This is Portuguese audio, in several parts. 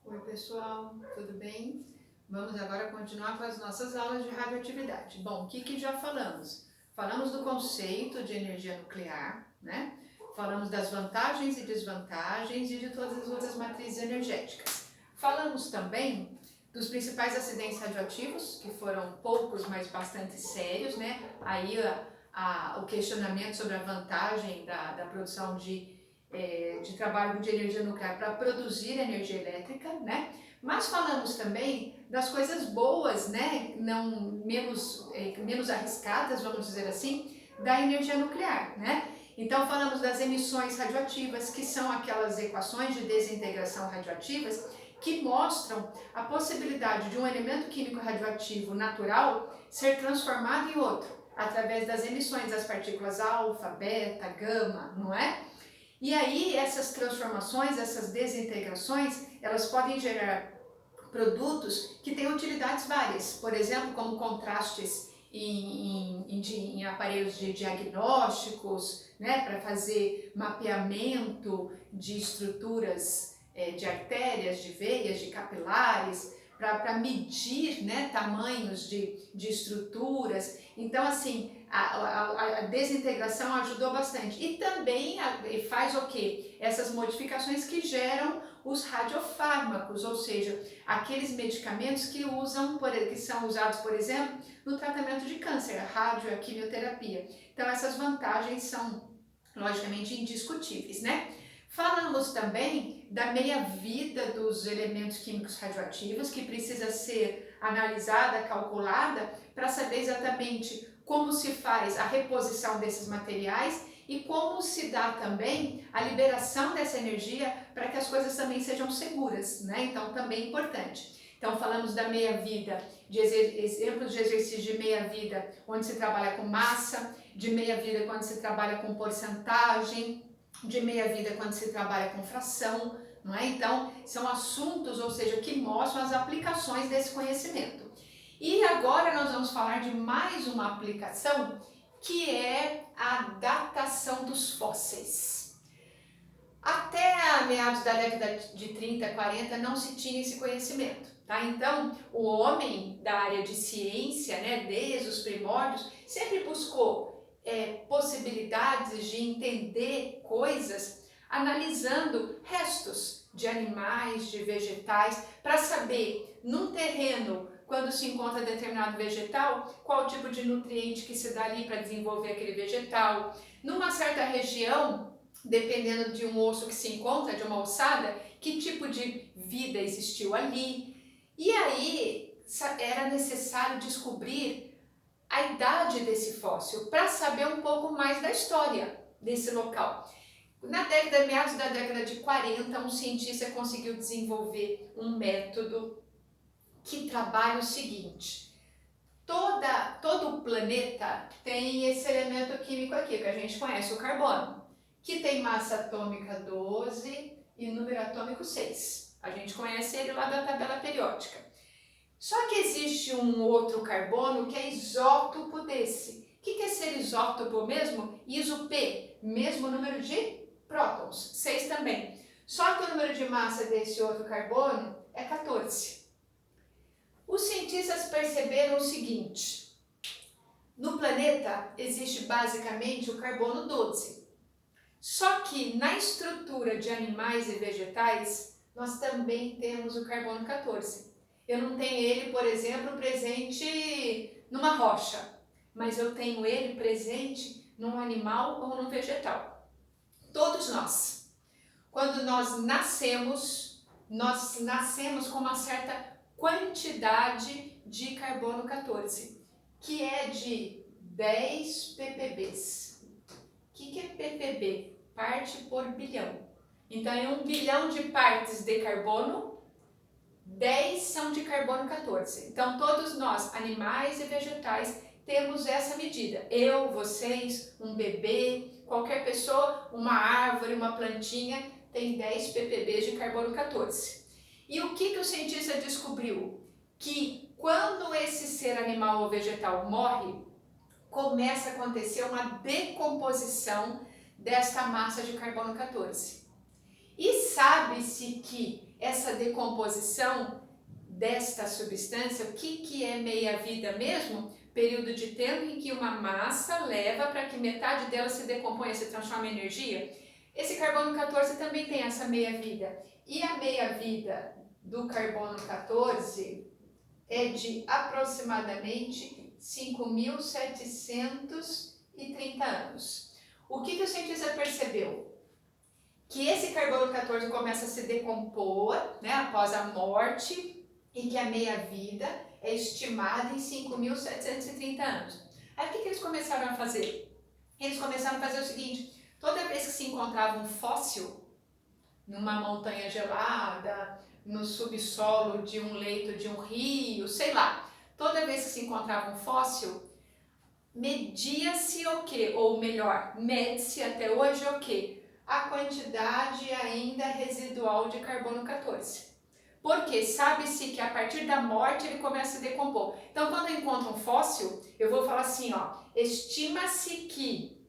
Oi pessoal, tudo bem? Vamos agora continuar com as nossas aulas de radioatividade. Bom, o que já falamos? Falamos do conceito de energia nuclear, né? Falamos das vantagens e desvantagens e de todas as outras matrizes energéticas. Falamos também dos principais acidentes radioativos, que foram poucos, mas bastante sérios, né? Aí o questionamento sobre a vantagem da produção de trabalho de energia nuclear para produzir energia elétrica, né? Mas falamos também das coisas boas, né? Não menos arriscadas, vamos dizer assim, da energia nuclear, né? Então falamos das emissões radioativas, que são aquelas equações de desintegração radioativas que mostram a possibilidade de um elemento químico radioativo natural ser transformado em outro, através das emissões das partículas alfa, beta, gama, não é? E aí essas transformações, essas desintegrações, elas podem gerar produtos que têm utilidades várias, por exemplo, como contrastes em aparelhos de diagnósticos, né, para fazer mapeamento de estruturas de artérias, de veias, de capilares, para medir, né, tamanhos de estruturas. Então, assim, a desintegração ajudou bastante. E também faz o quê? Essas modificações que geram os radiofármacos, ou seja, aqueles medicamentos que são usados, por exemplo, no tratamento de câncer, a rádio e a quimioterapia. Então, essas vantagens são, logicamente, indiscutíveis, né? Falamos também da meia-vida dos elementos químicos radioativos, que precisa ser analisada, calculada, para saber exatamente como se faz a reposição desses materiais e como se dá também a liberação dessa energia para que as coisas também sejam seguras, né? Então, também é importante. Então, falamos da meia-vida, de exemplos de exercícios de meia-vida, onde se trabalha com massa, de meia-vida quando se trabalha com porcentagem, de meia-vida quando se trabalha com fração, não é? Então, são assuntos, ou seja, que mostram as aplicações desse conhecimento. E agora nós vamos falar de mais uma aplicação, que é a datação dos fósseis. Até a meados da década de 30, 40 não se tinha esse conhecimento, tá? Então, o homem da área de ciência, né, desde os primórdios, sempre buscou possibilidades de entender coisas analisando restos de animais, de vegetais, para saber, num terreno, quando se encontra determinado vegetal, qual tipo de nutriente que se dá ali para desenvolver aquele vegetal. Numa certa região, dependendo de um osso que se encontra, de uma ossada, que tipo de vida existiu ali. E aí era necessário descobrir a idade desse fóssil para saber um pouco mais da história desse local. Meados da década de 40, um cientista conseguiu desenvolver um método que trabalha o seguinte: todo o planeta tem esse elemento químico aqui, que a gente conhece, o carbono, que tem massa atômica 12 e número atômico 6. A gente conhece ele lá da tabela periódica. Só que existe um outro carbono que é isótopo desse. O que é ser isótopo mesmo? Iso-P, mesmo número de prótons, 6 também. Só que o número de massa desse outro carbono é 14. Os cientistas perceberam o seguinte: no planeta existe basicamente o carbono 12. Só que na estrutura de animais e vegetais, nós também temos o carbono 14. Eu não tenho ele, por exemplo, presente numa rocha, mas eu tenho ele presente num animal ou num vegetal. Todos nós. Quando nós nascemos com uma certa quantidade de carbono 14, que é de 10 ppbs. O que é ppb? Parte por bilhão. Então, em 1 bilhão de partes de carbono, 10 são de carbono 14. Então, todos nós, animais e vegetais, temos essa medida. Eu, vocês, um bebê, qualquer pessoa, uma árvore, uma plantinha, tem 10 ppb de carbono 14. E o que o cientista descobriu? Que quando esse ser animal ou vegetal morre, começa a acontecer uma decomposição desta massa de carbono 14. E sabe-se que essa decomposição desta substância. O que é meia-vida mesmo? Período de tempo em que uma massa leva para que metade dela se decomponha, se transforma em energia. Esse carbono 14 também tem essa meia-vida. E a meia-vida do carbono 14 é de aproximadamente 5.730 anos. O que o cientista percebeu? Que esse carbono 14 começa a se decompor, né, após a morte, e que a meia-vida é estimada em 5.730 anos. Aí o que eles começaram a fazer? Eles começaram a fazer o seguinte: toda vez que se encontrava um fóssil numa montanha gelada, no subsolo de um leito de um rio, sei lá, toda vez que se encontrava um fóssil, media-se o quê? Ou melhor, mede-se até hoje o quê? A quantidade ainda residual de carbono 14. Porque sabe-se que a partir da morte ele começa a se decompor. Então, quando eu encontro um fóssil, eu vou falar assim, ó, estima-se que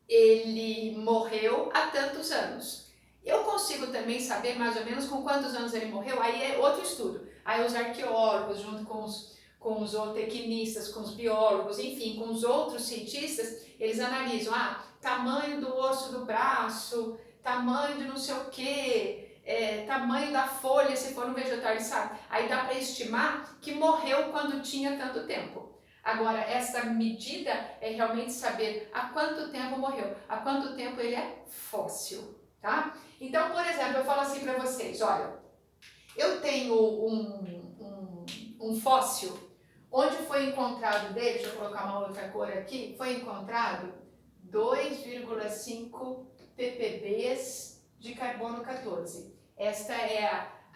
ele morreu há tantos anos. Eu consigo também saber mais ou menos com quantos anos ele morreu, aí é outro estudo. Aí os arqueólogos, junto com os zootecnistas, com os biólogos, enfim, com os outros cientistas, eles analisam, tamanho do osso do braço, tamanho de não sei o quê, tamanho da folha, se for um vegetal, ele sabe. Aí dá para estimar que morreu quando tinha tanto tempo. Agora, essa medida é realmente saber há quanto tempo morreu, há quanto tempo ele é fóssil, tá? Então, por exemplo, eu falo assim para vocês, olha, eu tenho um fóssil, onde foi encontrado dele, deixa eu colocar uma outra cor aqui, foi encontrado 2,5 ppbs de carbono 14. Esta é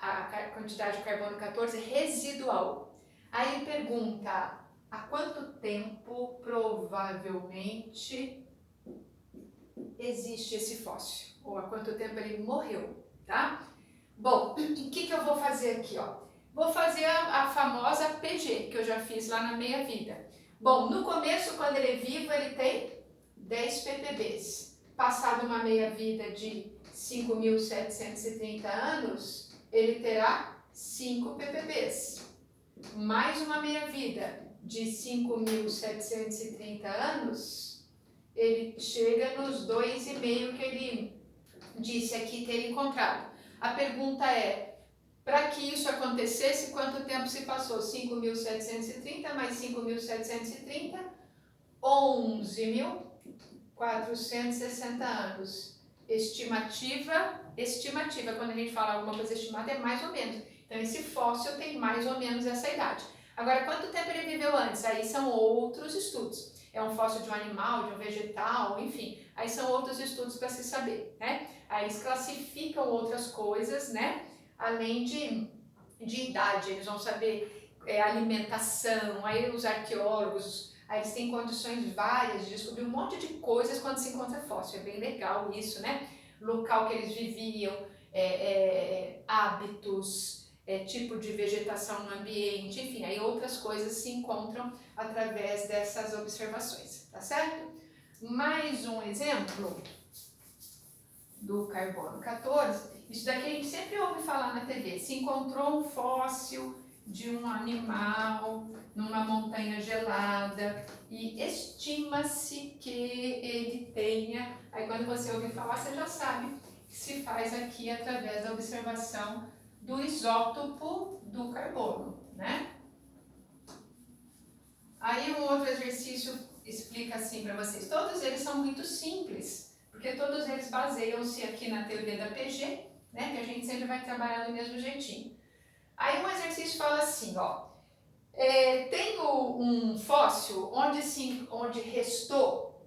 a quantidade de carbono 14 residual. Aí ele pergunta, há quanto tempo provavelmente existe esse fóssil? Ou há quanto tempo ele morreu, tá? Bom, o que eu vou fazer aqui, ó? Vou fazer a famosa PG, que eu já fiz lá na meia-vida. Bom, no começo, quando ele é vivo, ele tem 10 ppbs. Passado uma meia-vida de 5.730 anos, ele terá 5 ppbs. Mais uma meia-vida de 5.730 anos, ele chega nos 2,5 que ele disse aqui ter encontrado. A pergunta é, para que isso acontecesse, quanto tempo se passou? 5.730 mais 5.730, 11.460 anos. Estimativa, quando a gente fala alguma coisa estimada, é mais ou menos. Então, esse fóssil tem mais ou menos essa idade. Agora, quanto tempo ele viveu antes? Aí são outros estudos. É um fóssil de um animal, de um vegetal, enfim. Aí são outros estudos para se saber, né? Aí eles classificam outras coisas, né? Além de idade, eles vão saber alimentação, aí os arqueólogos, aí eles têm condições várias de descobrir um monte de coisas quando se encontra fóssil. É bem legal isso, né? Local que eles viviam, hábitos, tipo de vegetação no ambiente, enfim, aí outras coisas se encontram através dessas observações, tá certo? Mais um exemplo do carbono 14, isso daqui a gente sempre ouve falar na TV, se encontrou um fóssil de um animal numa montanha gelada e estima-se que ele tenha, aí quando você ouve falar, você já sabe que se faz aqui através da observação do isótopo do carbono, né? Aí um outro exercício explica assim para vocês, todos eles são muito simples, porque todos eles baseiam-se aqui na teoria da PG, né, que a gente sempre vai trabalhar do mesmo jeitinho. Aí um exercício fala assim, ó, tem um fóssil onde restou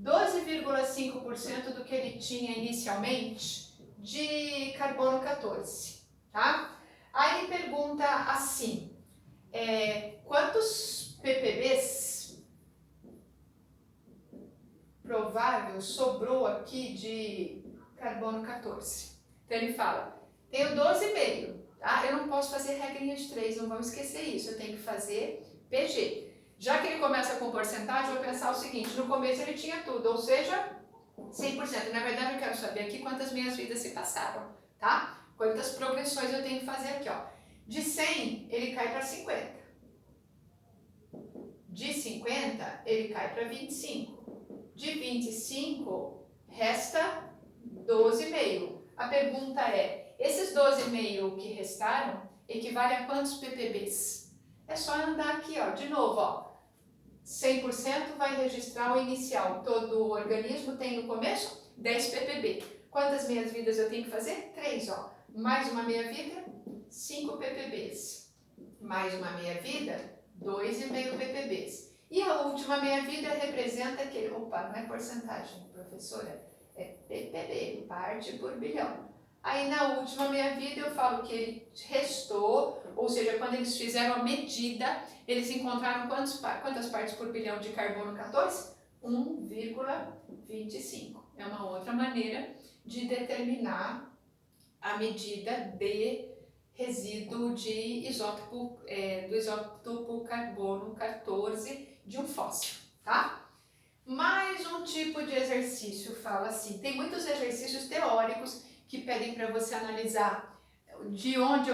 12,5% do que ele tinha inicialmente de carbono 14, tá? Aí ele pergunta assim, quantos ppbs provável sobrou aqui de carbono 14? Então ele fala, tenho 12,5, tá? Eu não posso fazer regrinha de 3, não vamos esquecer isso, eu tenho que fazer PG. Já que ele começa com porcentagem, eu vou pensar o seguinte, no começo ele tinha tudo, ou seja, 100%. Na verdade eu quero saber aqui quantas minhas vidas se passaram, tá? Quantas progressões eu tenho que fazer aqui, ó. De 100, ele cai para 50. De 50, ele cai para 25. De 25, resta 12,5. A pergunta é, esses 12,5 que restaram, equivale a quantos ppbs? É só andar aqui, ó, de novo, ó. 100% vai registrar o inicial. Todo organismo tem no começo 10 ppb. Quantas meias-vidas eu tenho que fazer? 3, ó. Mais uma meia-vida, 5 ppbs. Mais uma meia-vida, 2,5 ppbs. E a última meia-vida representa aquele... Opa, não é porcentagem, professora. É ppb, parte por bilhão. Aí na última meia-vida eu falo que ele restou, ou seja, quando eles fizeram a medida, eles encontraram quantas partes por bilhão de carbono 14? 1,25. É uma outra maneira de determinar a medida de resíduo de isótopo, do isótopo carbono 14 de um fóssil, tá? Mais um tipo de exercício fala assim, tem muitos exercícios teóricos que pedem para você analisar de onde,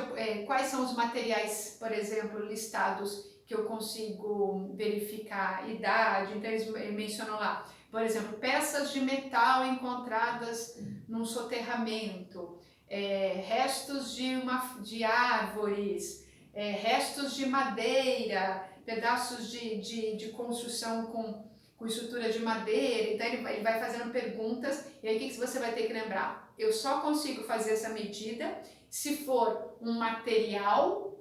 quais são os materiais, por exemplo, listados que eu consigo verificar a idade. Então eles mencionam lá, por exemplo, peças de metal encontradas num soterramento, restos de árvores, restos de madeira, pedaços de construção com estrutura de madeira. Então ele vai fazendo perguntas, e aí o que você vai ter que lembrar? Eu só consigo fazer essa medida se for um material,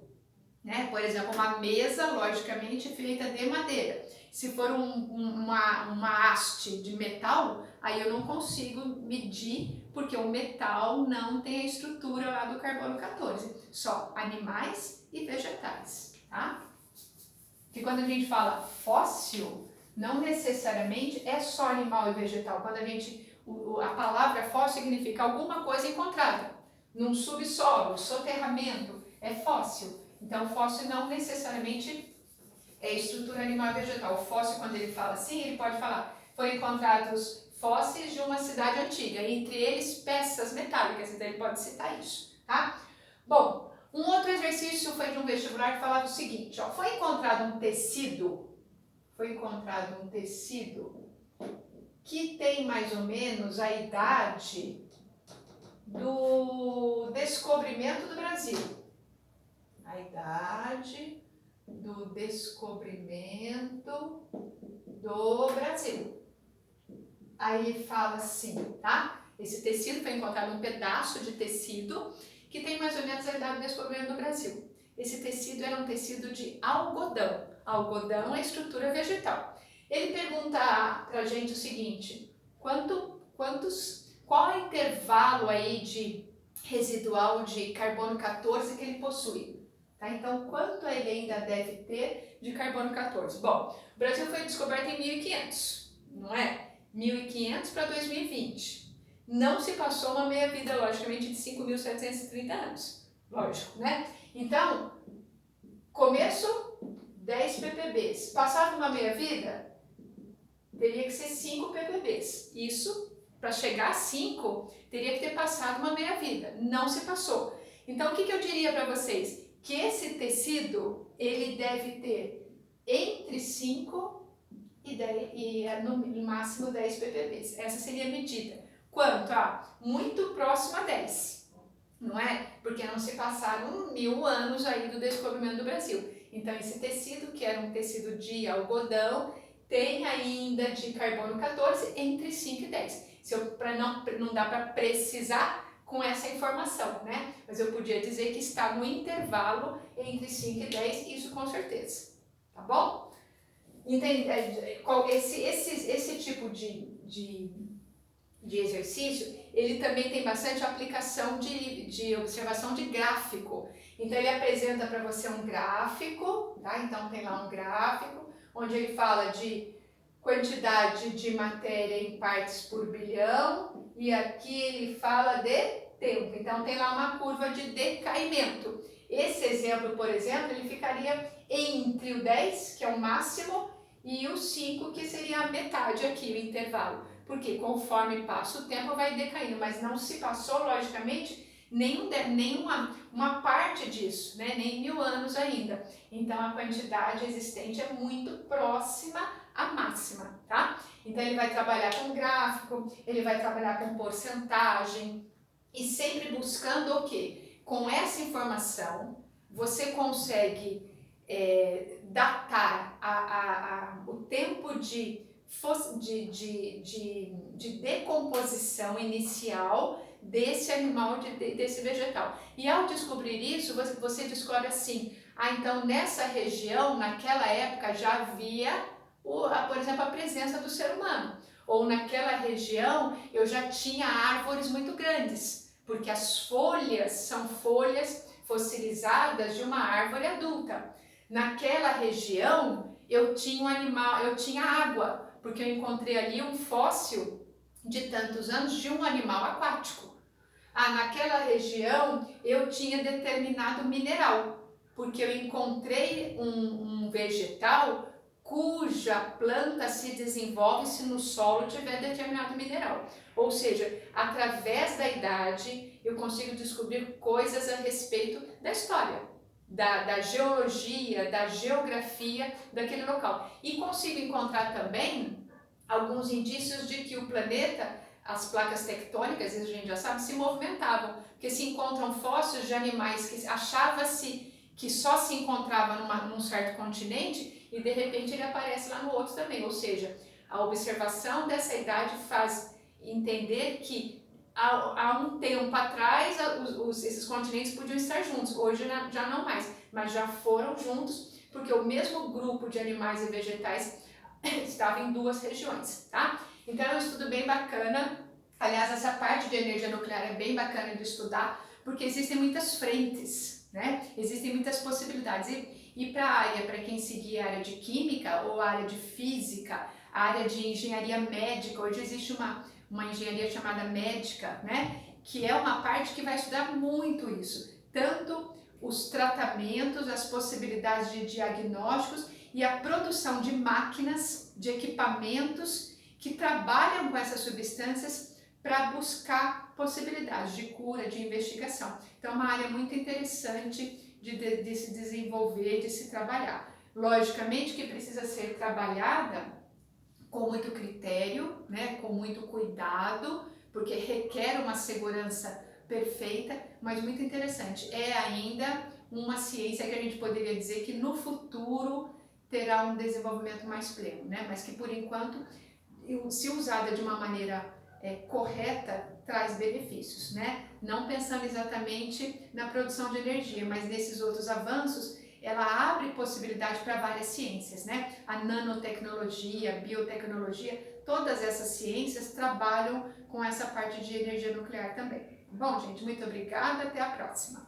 né? Por exemplo, uma mesa, logicamente, feita de madeira. Se for uma haste de metal, aí eu não consigo medir, porque o metal não tem a estrutura lá do carbono 14. Só animais e vegetais, tá? Porque quando a gente fala fóssil, não necessariamente é só animal e vegetal. Quando a palavra fóssil significa alguma coisa encontrada num subsolo, soterramento, é fóssil. Então, fóssil não necessariamente é estrutura animal e vegetal. O fóssil, quando ele fala assim, ele pode falar, foram encontrados fósseis de uma cidade antiga, entre eles peças metálicas, então ele pode citar isso, tá? Bom, um outro exercício foi de um vestibular que falava o seguinte, ó, foi encontrado um tecido que tem mais ou menos a idade do descobrimento do Brasil. A idade do descobrimento do Brasil. Aí ele fala assim, tá? Esse tecido foi encontrado um pedaço de tecido que tem mais ou menos a idade do descobrimento do Brasil. Esse tecido era um tecido de algodão. Algodão é estrutura vegetal. Ele pergunta pra gente o seguinte, qual é o intervalo aí de residual de carbono 14 que ele possui? Tá? Então, quanto ele ainda deve ter de carbono 14? Bom, o Brasil foi descoberto em 1500, não é? 1500 para 2020. Não se passou uma meia-vida, logicamente, de 5.730 anos. Lógico, né? Então, começo, 10 ppbs. Passado uma meia-vida, teria que ser 5 ppbs. Isso, para chegar a 5, teria que ter passado uma meia-vida. Não se passou. Então, o que eu diria para vocês? Que esse tecido, ele deve ter entre 5 e 10, no máximo 10 ppbs. Essa seria a medida. Quanto? Muito próximo a 10, não é? Porque não se passaram 1000 anos aí do descobrimento do Brasil. Então, esse tecido, que era um tecido de algodão, tem ainda de carbono 14 entre 5 e 10. Não dá para precisar com essa informação, né? Mas eu podia dizer que está no intervalo entre 5 e 10, isso com certeza, tá bom? Esse tipo de exercício, ele também tem bastante aplicação de observação de gráfico. Então ele apresenta para você um gráfico, tá? Então tem lá um gráfico, onde ele fala de quantidade de matéria em partes por bilhão, e aqui ele fala de tempo. Então tem lá uma curva de decaimento. Esse exemplo, por exemplo, ele ficaria entre o 10, que é o máximo, e o 5, que seria a metade aqui, o intervalo. Porque conforme passa o tempo vai decaindo, mas não se passou, logicamente, nenhuma uma parte disso, né? Nem 1000 anos ainda. Então a quantidade existente é muito próxima à máxima, tá? Então ele vai trabalhar com gráfico, ele vai trabalhar com porcentagem e sempre buscando o quê? Com essa informação você consegue datar o tempo de decomposição inicial desse animal, desse vegetal. E ao descobrir isso, você descobre assim, então nessa região, naquela época, já havia, por exemplo, a presença do ser humano. Ou naquela região, eu já tinha árvores muito grandes, porque as folhas são folhas fossilizadas de uma árvore adulta. Naquela região, eu tinha água, porque eu encontrei ali um fóssil de tantos anos de um animal aquático. Naquela região eu tinha determinado mineral, porque eu encontrei um vegetal cuja planta se desenvolve se no solo tiver determinado mineral. Ou seja, através da idade eu consigo descobrir coisas a respeito da história, da geologia, da geografia daquele local. E consigo encontrar também alguns indícios de que o planeta, as placas tectônicas, a gente já sabe, se movimentavam, porque se encontram fósseis de animais que achava-se que só se encontrava num certo continente e de repente ele aparece lá no outro também. Ou seja, a observação dessa idade faz entender que há um tempo atrás esses continentes podiam estar juntos, hoje já não mais, mas já foram juntos porque o mesmo grupo de animais e vegetais estava em duas regiões, tá? Então é um estudo bem bacana. Aliás, essa parte de energia nuclear é bem bacana de estudar, porque existem muitas frentes, né? Existem muitas possibilidades. E para a área, para quem seguir a área de química ou a área de física, a área de engenharia médica, hoje existe uma engenharia chamada médica, né? Que é uma parte que vai estudar muito isso. Tanto os tratamentos, as possibilidades de diagnósticos e a produção de máquinas, de equipamentos que trabalham com essas substâncias para buscar possibilidades de cura, de investigação. Então é uma área muito interessante de se desenvolver, de se trabalhar. Logicamente que precisa ser trabalhada com muito critério, né, com muito cuidado, porque requer uma segurança perfeita, mas muito interessante. É ainda uma ciência que a gente poderia dizer que no futuro terá um desenvolvimento mais pleno, né? Mas que por enquanto, se usada de uma maneira correta, traz benefícios, né? Não pensando exatamente na produção de energia, mas nesses outros avanços, ela abre possibilidade para várias ciências, né? A nanotecnologia, a biotecnologia, todas essas ciências trabalham com essa parte de energia nuclear também. Bom, gente, muito obrigada, até a próxima.